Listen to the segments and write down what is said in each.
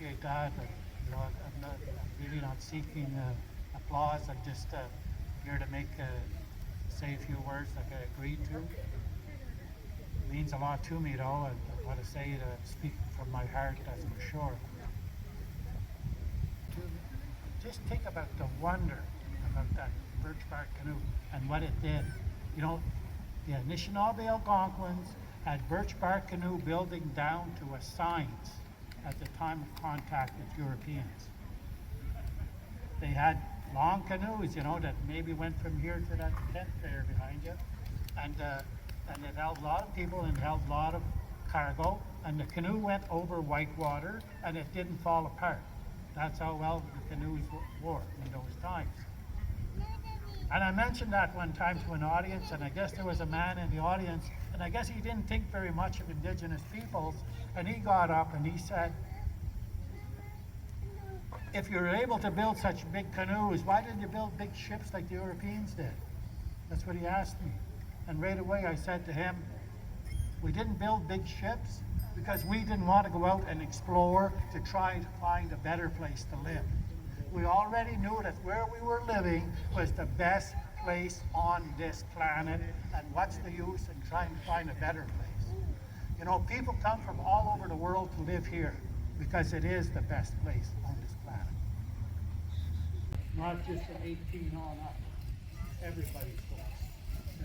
appreciate that. I'm really not seeking applause. I'm just here to say a few words like I agreed to. It means a lot to me, though, and I want to say it speaking from my heart, that's for sure. To just think about the wonder about that birch bark canoe and what it did. You know, the Anishinaabe Algonquins had birch bark canoe building down to a science at the time of contact with Europeans. They had long canoes, you know, that maybe went from here to that tent there behind you, and it held a lot of people and held a lot of cargo, and the canoe went over white water and it didn't fall apart. That's how well the canoes were in those times. And I mentioned that one time to an audience, and I guess there was a man in the audience, and I guess he didn't think very much of Indigenous peoples, and he got up and he said, if you're able to build such big canoes, why didn't you build big ships like the Europeans did? That's what he asked me. And right away I said to him, we didn't build big ships because we didn't want to go out and explore to try to find a better place to live. We already knew that where we were living was the best place on this planet, and what's the use in trying to find a better place? You know, people come from all over the world to live here because it is the best place on this planet. Not just from 18 on up. Everybody's place.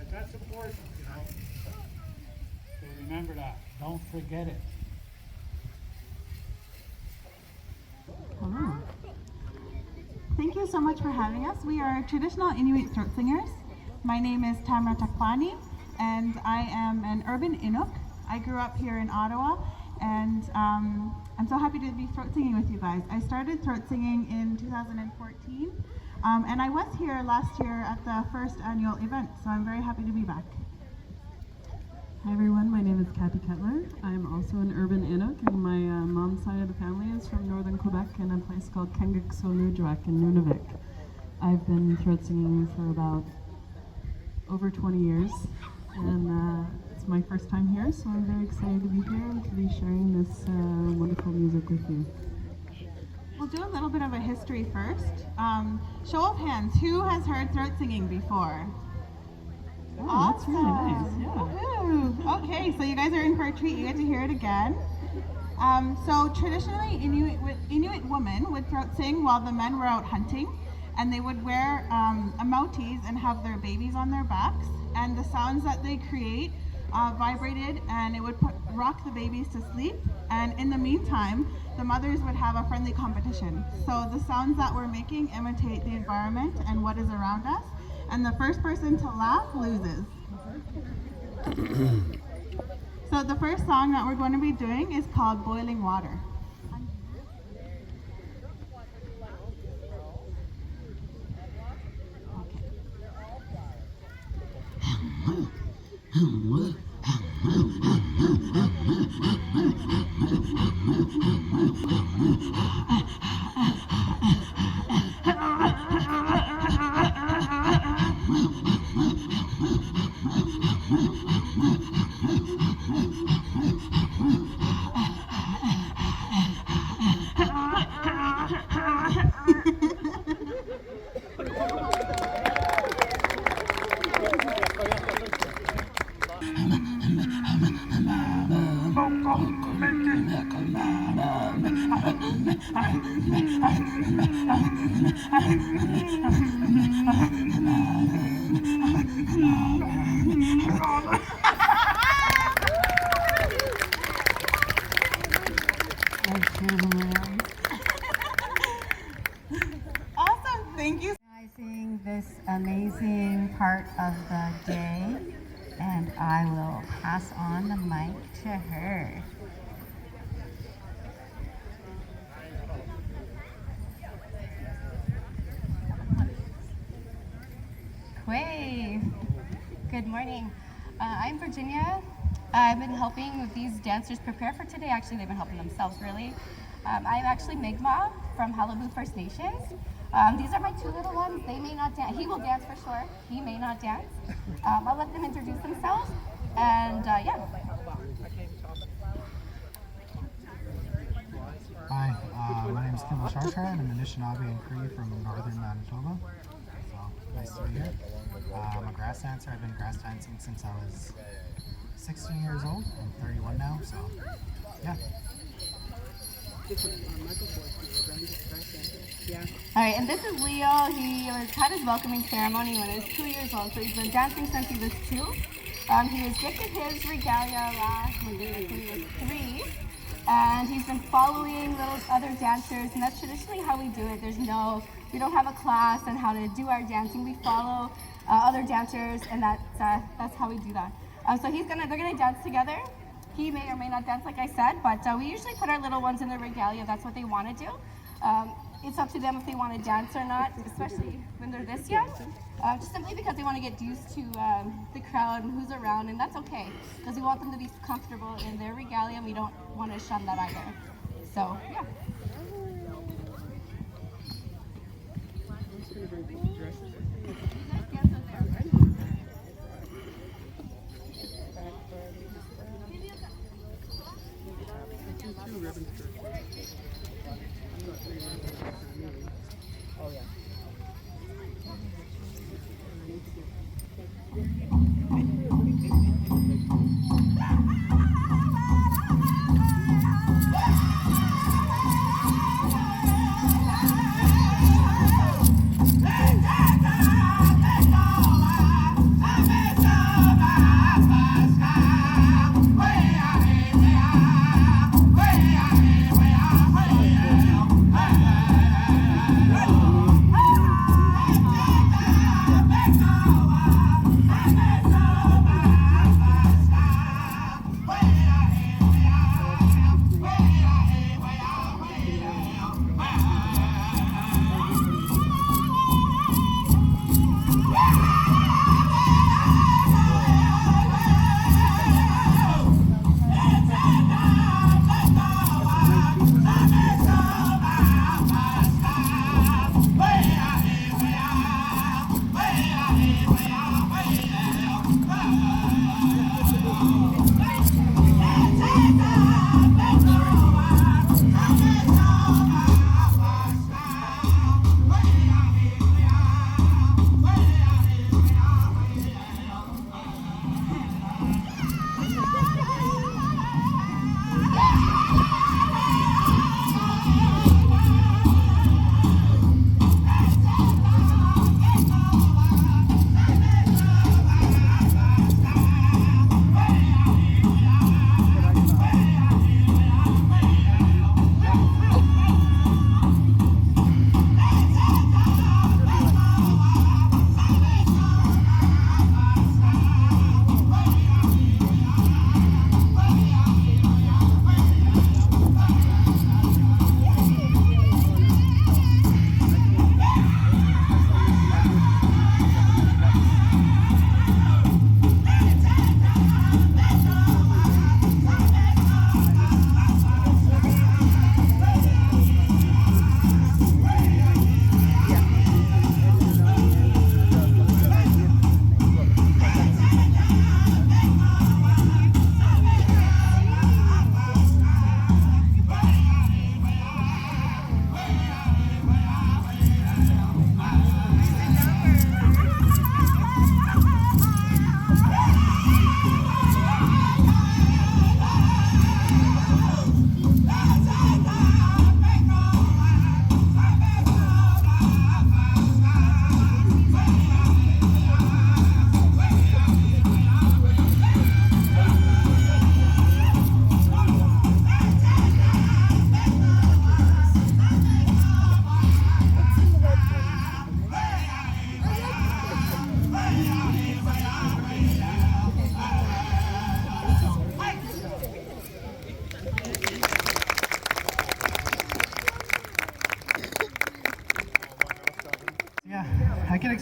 And that's important, you know. So remember that. Don't forget it. Hello. Thank you so much for having us. We are traditional Inuit throat singers. My name is Tamra Takpani, and I am an urban Inuk. I grew up here in Ottawa, and I'm so happy to be throat singing with you guys. I started throat singing in 2014, and I was here last year at the first annual event, so I'm very happy to be back. Hi everyone, my name is Kathy Kettler. I'm also an urban Inuk, and my mom's side of the family is from northern Quebec in a place called Kengiksonujuak in Nunavik. I've been throat singing for about over 20 years, and it's my first time here, so I'm very excited to be here and to be sharing this wonderful music with you. We'll do a little bit of a history first. Show of hands, who has heard throat singing before? Oh, awesome. That's really nice, yeah. Woohoo. Okay, so you guys are in for a treat. You get to hear it again. So traditionally, Inuit women would throat sing while the men were out hunting, and they would wear amautis and have their babies on their backs, and the sounds that they create vibrated, and it would rock the babies to sleep, and in the meantime, the mothers would have a friendly competition. So the sounds that we're making imitate the environment and what is around us, and the first person to laugh loses. So the first song that we're going to be doing is called Boiling Water. Awesome, thank you. Organizing this amazing part of the day, and I will pass on the mic to her. Hey, good morning. I'm Virginia. I've been helping with these dancers prepare for today. Actually, they've been helping themselves, really. I'm actually Mi'kmaq from Halibu First Nations. These are my two little ones. They may not dance. He will dance for sure. He may not dance. I'll let them introduce themselves. And yeah. Hi, my name is Kimball Charchar, and I'm Anishinaabe and Cree from northern Manitoba. So nice to be here. I'm a grass dancer. I've been grass dancing since I was 16 years old. I'm 31 now, so yeah. All right, and this is Leo. He had his welcoming ceremony when he was 2 years old, so he's been dancing since he was 2. He was gifted his regalia when he was 3, and he's been following little other dancers, and that's traditionally how we do it. We don't have a class on how to do our dancing. We follow other dancers, and that's how we do that. So they're gonna dance together. He may or may not dance, like I said, but we usually put our little ones in the regalia if that's what they want to do. It's up to them if they want to dance or not, especially when they're this young. Just simply because they want to get used to the crowd and who's around, and that's okay, because we want them to be comfortable in their regalia, and we don't want to shun that either. So, yeah.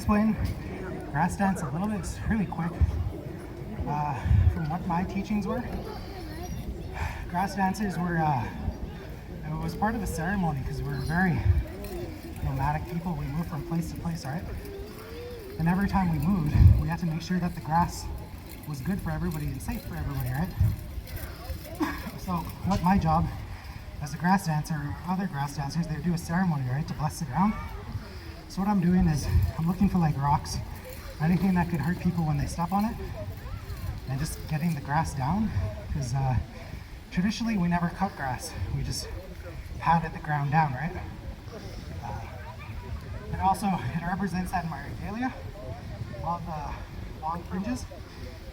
explain grass dance a little bit. It's really quick. From what my teachings were, grass dancers were, it was part of a ceremony because we were very nomadic people. We moved from place to place, right? And every time we moved, we had to make sure that the grass was good for everybody and safe for everybody, right? So what my job as a grass dancer or other grass dancers, they do a ceremony, right, to bless the ground. So what I'm doing is I'm looking for like rocks, anything that could hurt people when they step on it, and just getting the grass down, because traditionally we never cut grass, we just patted the ground down, right? And also it represents that in my regalia, all the long fringes,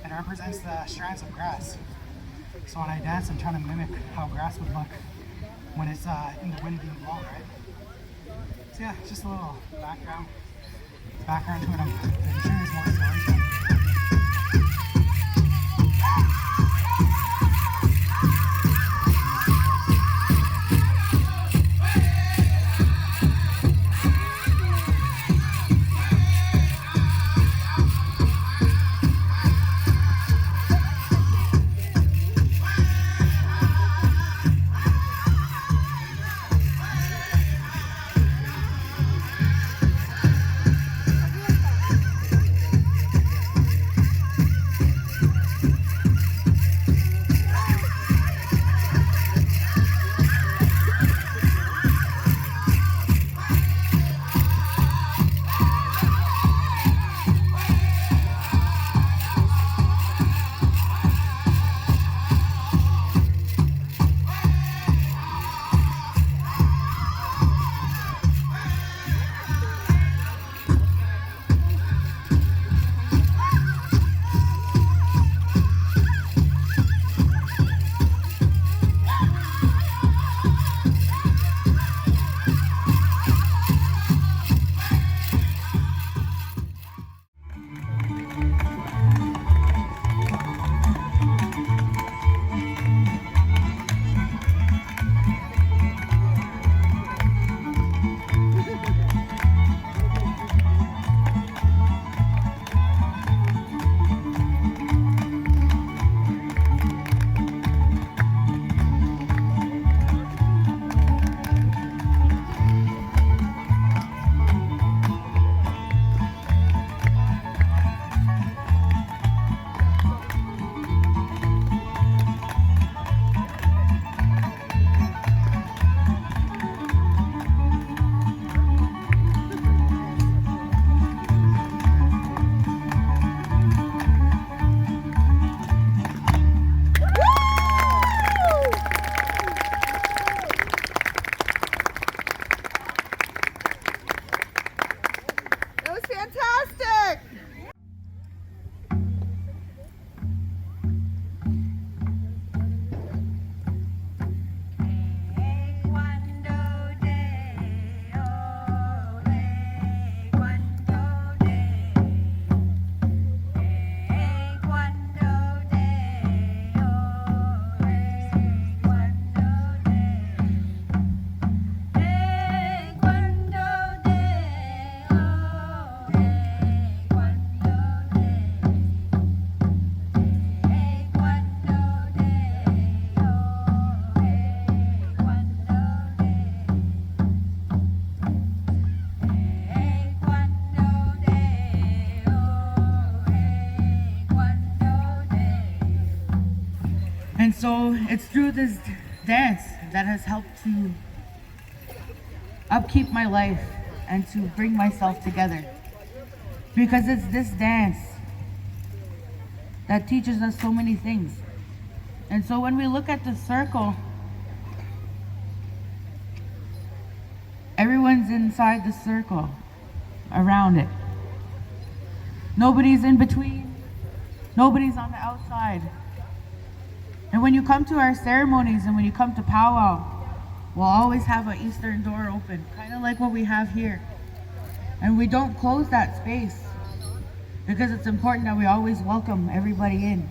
and it represents the strands of grass. So when I dance, I'm trying to mimic how grass would look when it's in the wind being blown, right? So yeah, just a little background to it. I'm sure there's more stories. And so it's through this dance that has helped to upkeep my life and to bring myself together. Because it's this dance that teaches us so many things. And so when we look at the circle, everyone's inside the circle, around it. Nobody's in between, nobody's on the outside. And when you come to our ceremonies and when you come to powwow, we'll always have an eastern door open, kind of like what we have here. And we don't close that space because it's important that we always welcome everybody in.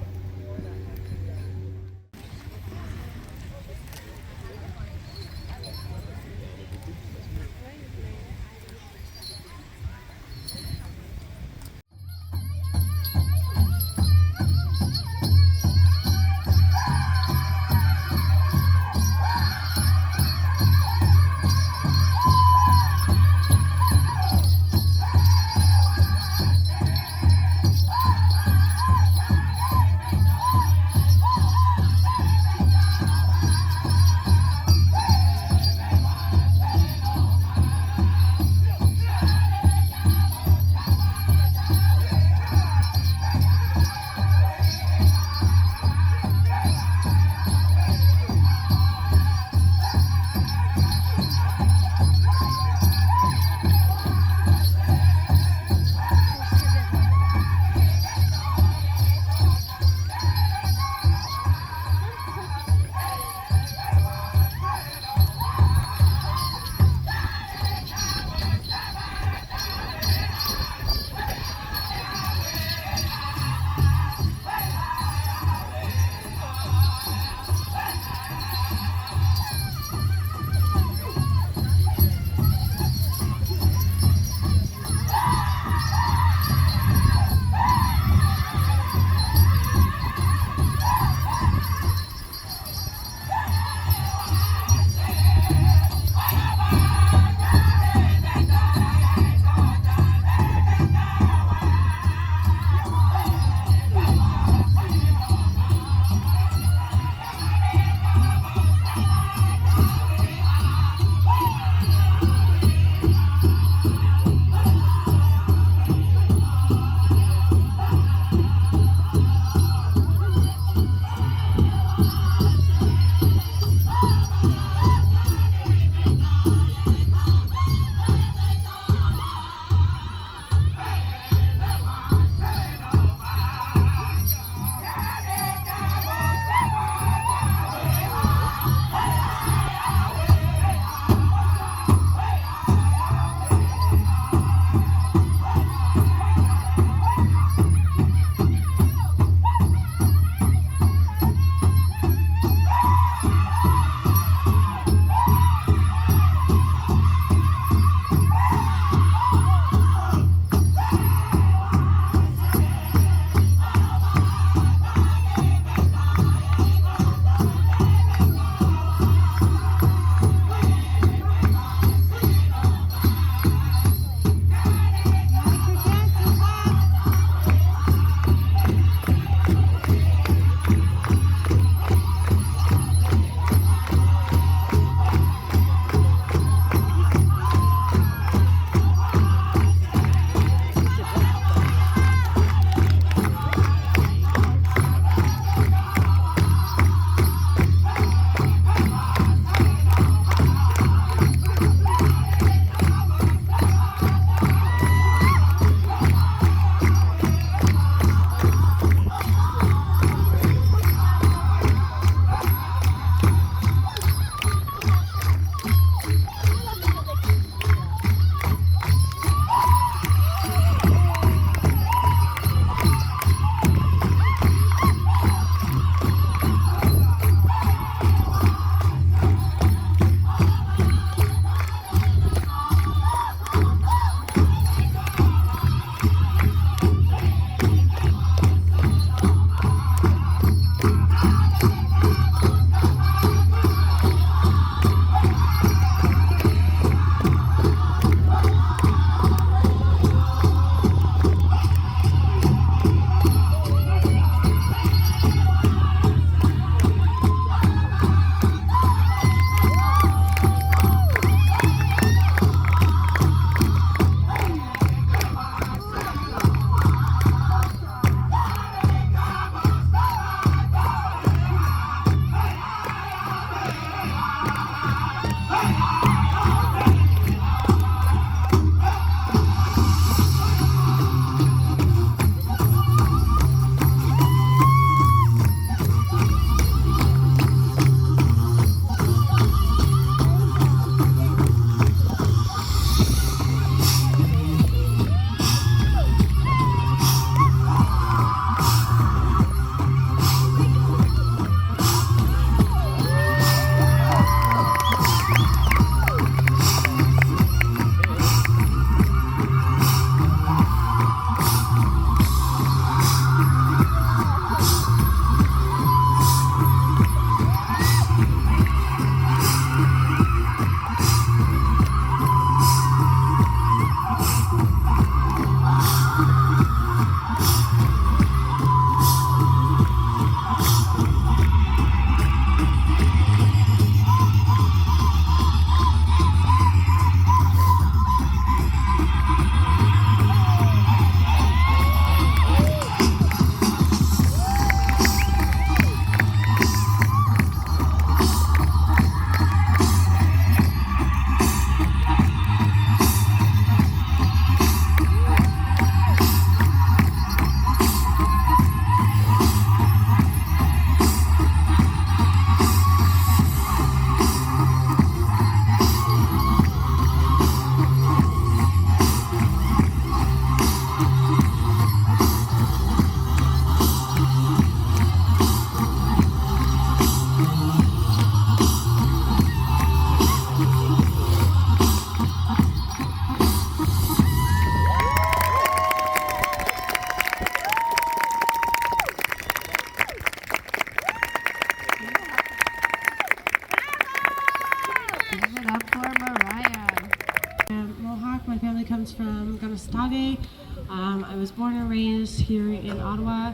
here in Ottawa,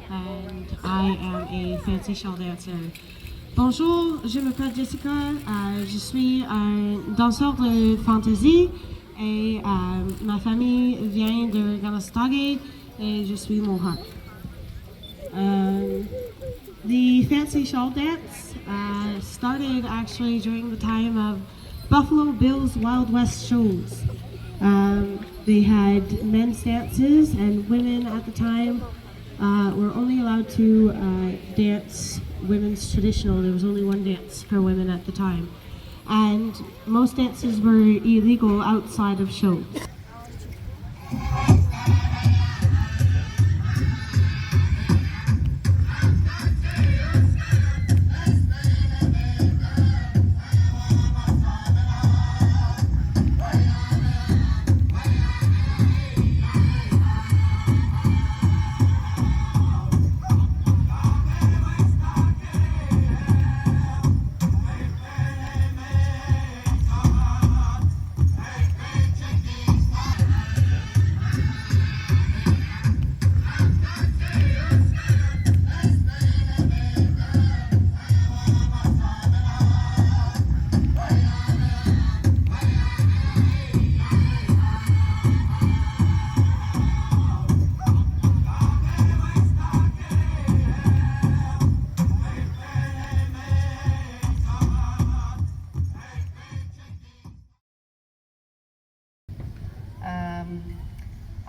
and I am a fancy shawl dancer. Bonjour, je m'appelle Jessica, je suis un danseur de fantasy et ma famille vient de Ganastagi et je suis Mohawk. The fancy shawl dance started actually during the time of Buffalo Bill's Wild West shows. They had men's dances, and women at the time were only allowed to dance women's traditional. There was only one dance for women at the time. And most dances were illegal outside of shows.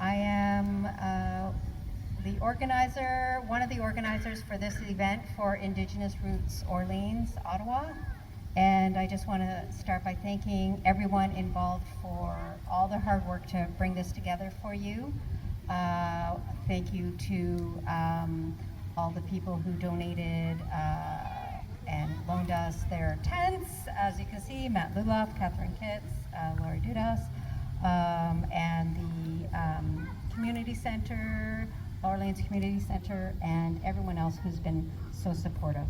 I am the organizer, one of the organizers for this event for Indigenous Roots Orleans, Ottawa. And I just want to start by thanking everyone involved for all the hard work to bring this together for you. Thank you to all the people who donated and loaned us their tents. As you can see, Matt Luloff, Catherine Kitts, Laurie Dudas, and the Community Center, Orleans Community Center, and everyone else who's been so supportive.